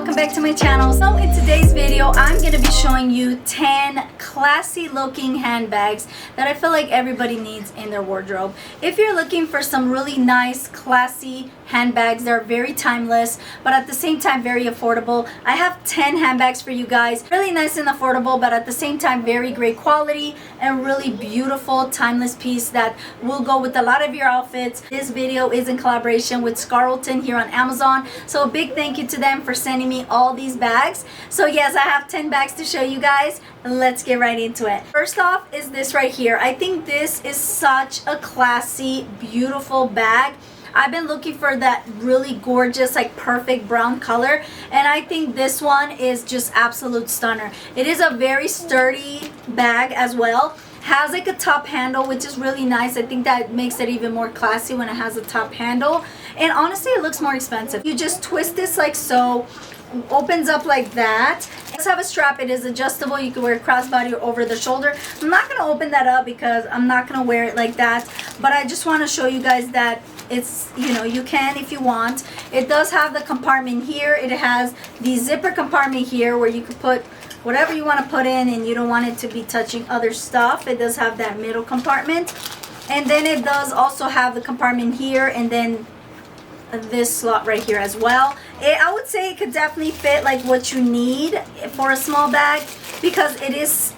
welcome back to my channel. So in today's video, I'm going to be showing you 10 classy looking handbags that I feel like everybody needs in their wardrobe. If you're looking for some really nice, classy handbags, they're very timeless, but at the same time very affordable. I have 10 handbags for you guys. Really nice and affordable, but at the same time very great quality and really beautiful, timeless piece that will go with a lot of your outfits. This video is in collaboration with Quilted here on Amazon. So a big thank you to them for sending me all these bags. So yes, I have 10 bags to show you guys. Let's get right into it. First off is this right here. I think this is such a classy, beautiful bag. I've been looking for that really gorgeous, like perfect brown color, and I think this one is just absolute stunner. It is a very sturdy bag as well. Has like a top handle, which is really nice. I think that makes it even more classy when it has a top handle. And honestly, it looks more expensive. You just twist this like so, opens up like that. It does have a strap. It is adjustable. You can wear it crossbody or over the shoulder. I'm not going to open that up because I'm not going to wear it like that, but I just want to show you guys that it's, you know, you can if you want. It does have the compartment here. It has the zipper compartment here where you could put whatever you want to put in and you don't want it to be touching other stuff. It does have that middle compartment, and then it does also have the compartment here and then this slot right here as well. I would say it could definitely fit like what you need for a small bag because it is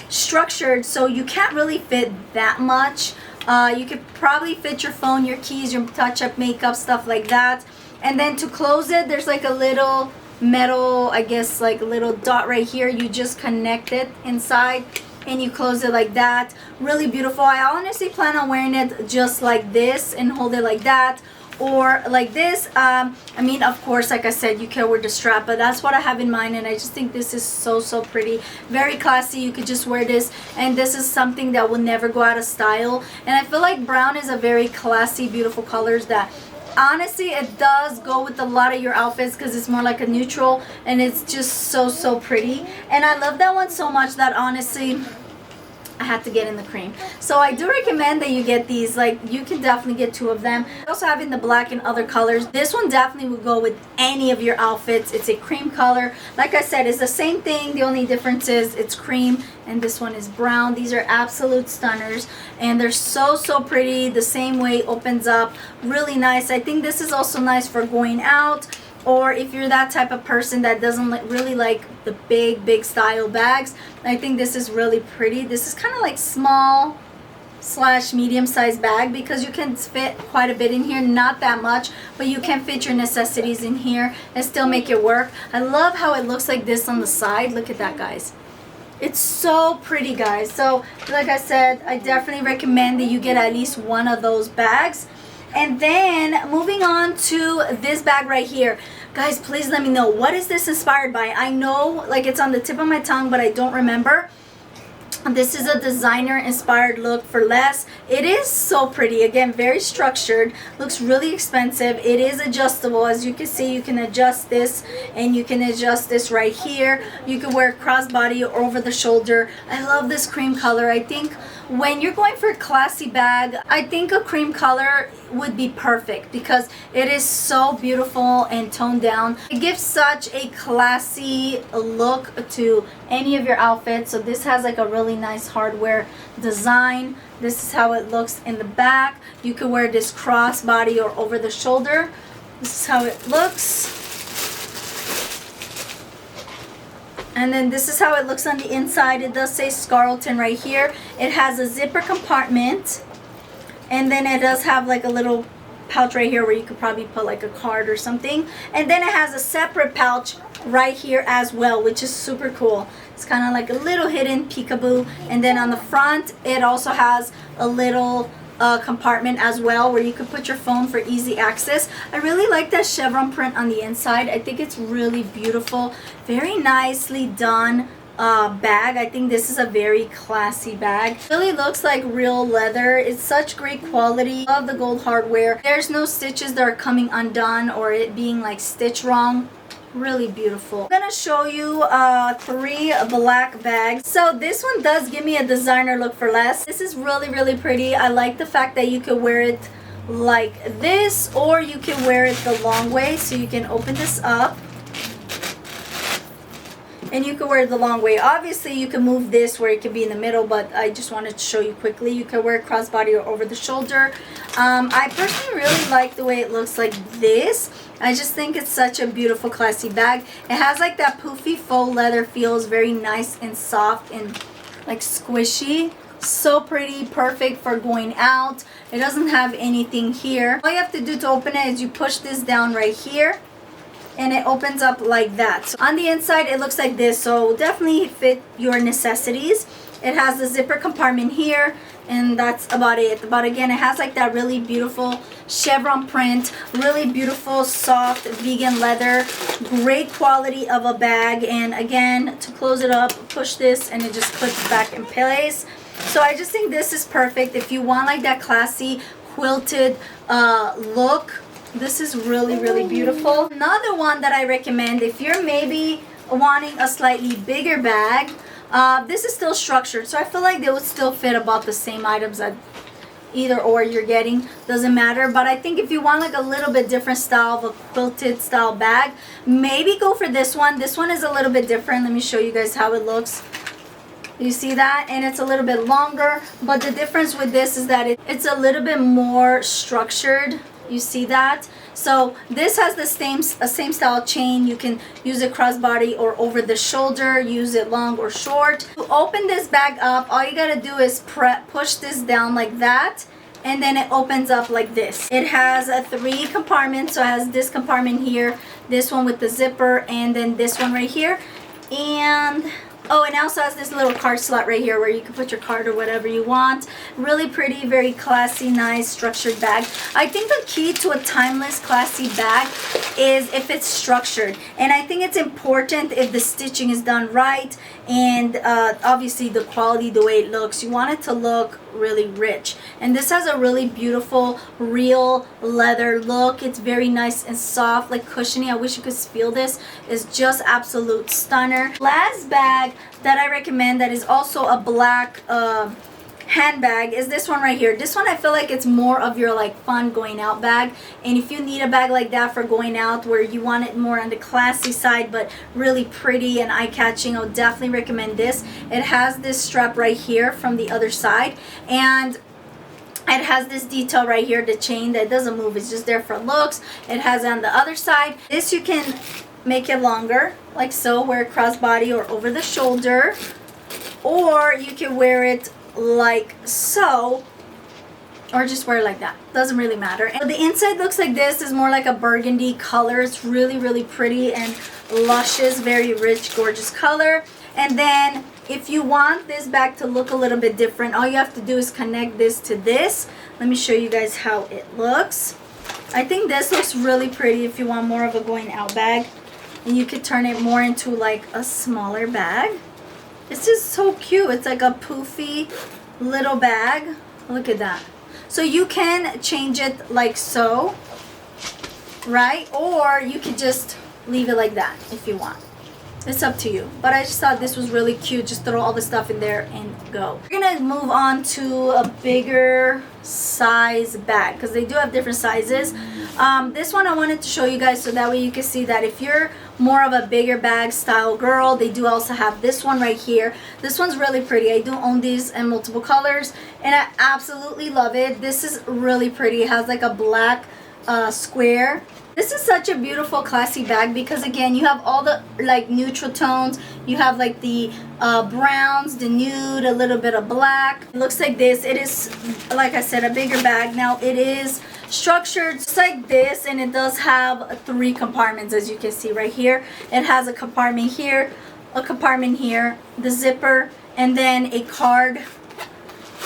structured so you can't really fit that much. You could probably fit your phone, your keys, your touch-up makeup, stuff like that. And then to close it, there's like a little metal, I guess, like a little dot right here. You just connect it inside and you close it like that. Really beautiful. I honestly plan on wearing it just like this and hold it like that, or like this. I mean, of course, like I said, you can wear the strap, but that's what I have in mind, and I just think this is so pretty, very classy. You could just wear this, and this is something that will never go out of style. And I feel like brown is a very classy, beautiful colors that honestly it does go with a lot of your outfits because it's more like a neutral, and it's just so pretty. And I love that one so much that honestly I had to get in the cream. So I do recommend that you get these. Like, you can definitely get 2 of them. I also have in the black and other colors. This one definitely would go with any of your outfits. It's a cream color. Like I said, it's the same thing. The only difference is it's cream and this one is brown. These are absolute stunners and they're so pretty. The same way opens up, really nice. I think this is also nice for going out, or if you're that type of person that doesn't really like the big style bags. I think this is really pretty. This is kind of like small / medium sized bag because you can fit quite a bit in here. Not that much, but you can fit your necessities in here and still make it work. I love how it looks like this on the side. Look at that, guys. It's so pretty, guys. So like I said, I definitely recommend that you get at least one of those bags. And then moving on to this bag right here. Guys, please let me know, what is this inspired by? I know like it's on the tip of my tongue, but I don't remember. This is a designer inspired look for less. It is so pretty. Again, very structured. Looks really expensive. It is adjustable. As you can see, you can adjust this and you can adjust this right here. You can wear crossbody or over the shoulder. I love this cream color. I think when you're going for a classy bag, I think a cream color would be perfect because it is so beautiful and toned down. It gives such a classy look to any of your outfits. So this has like a really nice hardware design. This is how it looks in the back. You could wear this crossbody or over the shoulder. This is how it looks. And then this is how it looks on the inside. It does say Quilted right here. It has a zipper compartment. And then it does have like a little pouch right here where you could probably put like a card or something. And then it has a separate pouch right here as well, which is super cool. It's kind of like a little hidden peekaboo. And then on the front, it also has a little compartment as well where you could put your phone for easy access. I really like that chevron print on the inside. I think it's really beautiful, very nicely done bag. I think this is a very classy bag. It really looks like real leather. It's such great quality. Love the gold hardware. There's no stitches that are coming undone or it being like stitched wrong. Really beautiful. I'm gonna show you 3 black bags. So this one does give me a designer look for less. This is really pretty. I like the fact that you could wear it like this, or you can wear it the long way. So you can open this up and you can wear it the long way. Obviously you can move this where it can be in the middle, but I just wanted to show you quickly. You can wear it crossbody or over the shoulder. I personally really like the way it looks like this. I just think it's such a beautiful, classy bag. It has like that poofy faux leather, feels very nice and soft and like squishy. So pretty, perfect for going out. It doesn't have anything here. All you have to do to open it is you push this down right here, and it opens up like that. So on the inside it looks like this, so definitely fit your necessities. It has the zipper compartment here, and that's about it. But again, it has like that really beautiful chevron print, really beautiful soft vegan leather, great quality of a bag. And again, to close it up, push this and it just clips back in place. So I just think this is perfect if you want like that classy quilted look. This is really, really beautiful. Another one that I recommend if you're maybe wanting a slightly bigger bag, this is still structured, so I feel like they would still fit about the same items that either or you're getting, doesn't matter. But I think if you want like a little bit different style of a quilted style bag, maybe go for this one. This one is a little bit different. Let me show you guys how it looks. You see that? And it's a little bit longer, but the difference with this is that it's a little bit more structured. You see that? So this has the same style chain. You can use it crossbody or over the shoulder, use it long or short. To open this bag up, all you gotta do is push this down like that, and then it opens up like this. It has 3 compartments, so it has this compartment here, this one with the zipper, and then this one right here. And oh, and it also has this little card slot right here where you can put your card or whatever you want. Really pretty, very classy, nice, structured bag. I think the key to a timeless, classy bag is if it's structured. And I think it's important if the stitching is done right, and obviously the quality, the way it looks. You want it to look really rich. And this has a really beautiful, real leather look. It's very nice and soft, like cushiony. I wish you could feel this. It's just absolute stunner. Last bag that I recommend that is also a black handbag is this one right here. This one I feel like it's more of your like fun going out bag, and if you need a bag like that for going out where you want it more on the classy side but really pretty and eye-catching, I would definitely recommend this. It has this strap right here from the other side, and it has this detail right here, the chain that doesn't move, it's just there for looks. It has on the other side, this you can make it longer like so, wear it crossbody or over the shoulder, or you can wear it like so, or just wear it like that, doesn't really matter. And the inside looks like this. Is more like a burgundy color. It's really, really pretty and luscious, very rich, gorgeous color. And then if you want this bag to look a little bit different, all you have to do is connect this to this. Let me show you guys how it looks. I think this looks really pretty if you want more of a going out bag, and you could turn it more into like a smaller bag. It's just so cute. It's like a poofy little bag. Look at that. So you can change it like so, right? Or you could just leave it like that if you want. It's up to you. But I just thought this was really cute. Just throw all the stuff in there and go. We're gonna move on to a bigger size bag because they do have different sizes. This one I wanted to show you guys so that way you can see that if you're more of a bigger bag style girl, they do also have this one right here. This one's really pretty. I do own these in multiple colors and I absolutely love it. This is really pretty. It has like a black square. This is such a beautiful, classy bag because again, you have all the like neutral tones. You have like the browns, the nude, a little bit of black. It looks like this. It is, like I said, a bigger bag. Now it is structured just like this, and it does have 3 compartments, as you can see right here. It has a compartment here, a compartment here, the zipper, and then a card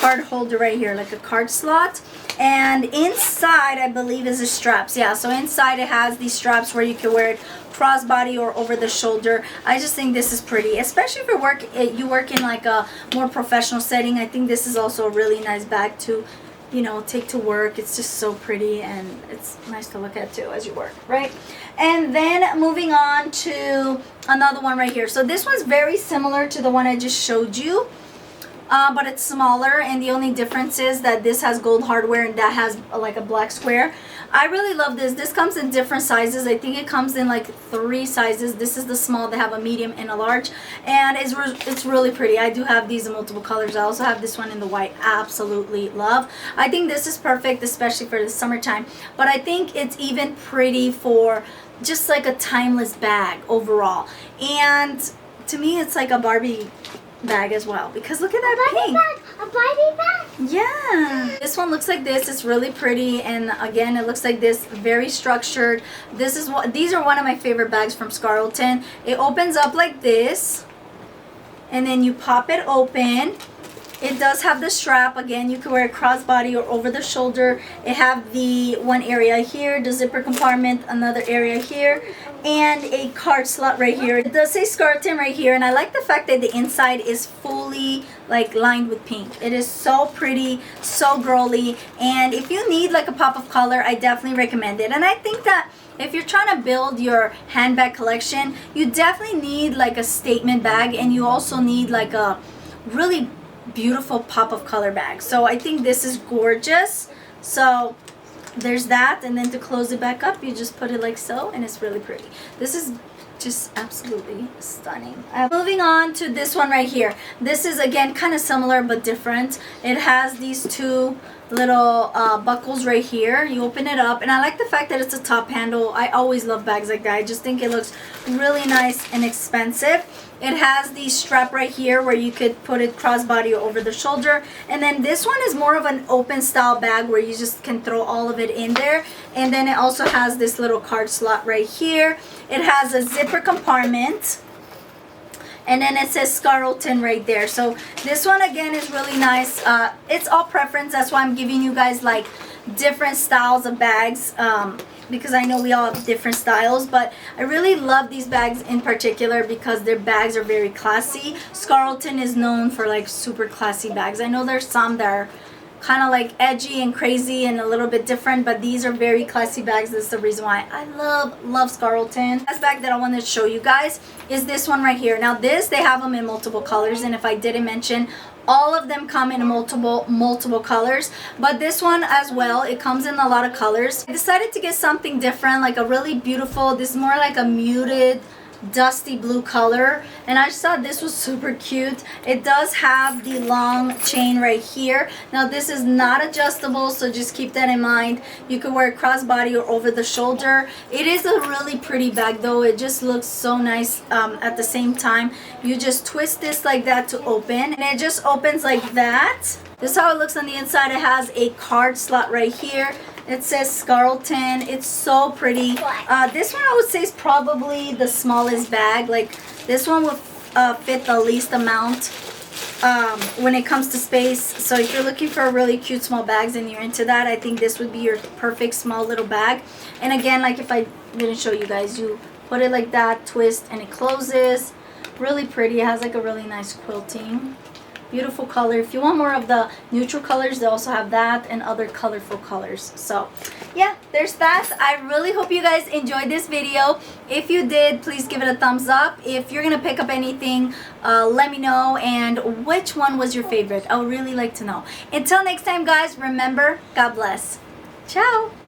holder right here, like a card slot. And inside, I believe, is the straps. Yeah, so inside it has these straps where you can wear it crossbody or over the shoulder. I just think this is pretty, especially if you work in like a more professional setting. I think this is also a really nice bag to, you know, take to work. It's just so pretty and it's nice to look at too as you work, right? And then moving on to another one right here. So this one's very similar to the one I just showed you. but it's smaller, and the only difference is that this has gold hardware and that has like a black square. I really love this. This comes in different sizes. I think it comes in like 3 sizes. This is the small. They have a medium and a large, and it's really pretty. I do have these in multiple colors. I also have this one in the white. Absolutely love. I think this is perfect, especially for the summertime, but I think it's even pretty for just like a timeless bag overall. And to me, it's like a Barbie bag as well, because look at that pink. A Barbie bag? Yeah. This one looks like this. It's really pretty, and again, it looks like this, very structured. These are one of my favorite bags from Carlton. It opens up like this, and then you pop it open. It does have the strap. Again, you can wear it crossbody or over the shoulder. It have the one area here, the zipper compartment, another area here, and a card slot right here. It does say Carlton right here, and I like the fact that the inside is fully like lined with pink. It is so pretty, so girly, and if you need like a pop of color, I definitely recommend it. And I think that if you're trying to build your handbag collection, you definitely need like a statement bag, and you also need like a really beautiful pop of color bag. So I think this is gorgeous. So there's that, and then to close it back up, you just put it like so, and it's really pretty. This is just absolutely stunning. Moving on to this one right here. This is again kind of similar but different. It has these 2 little buckles right here. You open it up, and I like the fact that it's a top handle. I always love bags like that. I just think it looks really nice and expensive. It has the strap right here where you could put it crossbody or over the shoulder, and then this one is more of an open style bag where you just can throw all of it in there. And then it also has this little card slot right here. It has a zipper compartment, and then it says Carlton right there. So this one again is really nice. It's all preference. That's why I'm giving you guys like different styles of bags, because I know we all have different styles, but I really love these bags in particular because their bags are very classy. Carlton is known for like super classy bags. I know there's some that are kind of like edgy and crazy and a little bit different, but these are very classy bags. This is the reason why I love Carlton. Last bag that I wanted to show you guys is this one right here. Now this, they have them in multiple colors, and if I didn't mention, all of them come in multiple colors, but this one as well, it comes in a lot of colors. I decided to get something different, like a really beautiful, this is more like a muted dusty blue color, and I just thought this was super cute. It does have the long chain right here. Now this is not adjustable, so just keep that in mind. You can wear it crossbody or over the shoulder. It is a really pretty bag though. It just looks so nice. At the same time, you just twist this like that to open, and it just opens like that. This is how it looks on the inside. It has a card slot right here. It says Carlton. It's so pretty. This one I would say is probably the smallest bag. Like this one would fit the least amount when it comes to space. So if you're looking for really cute small bags and you're into that, I think this would be your perfect small little bag. And again, like if I didn't show you guys, you put it like that, twist, and it closes. Really pretty. It has like a really nice quilting. Beautiful color. If you want more of the neutral colors, they also have that and other colorful colors. So yeah, there's that. I really hope you guys enjoyed this video. If you did, please give it a thumbs up. If you're gonna pick up anything, let me know, and which one was your favorite. I would really like to know. Until next time guys, remember, God bless. Ciao.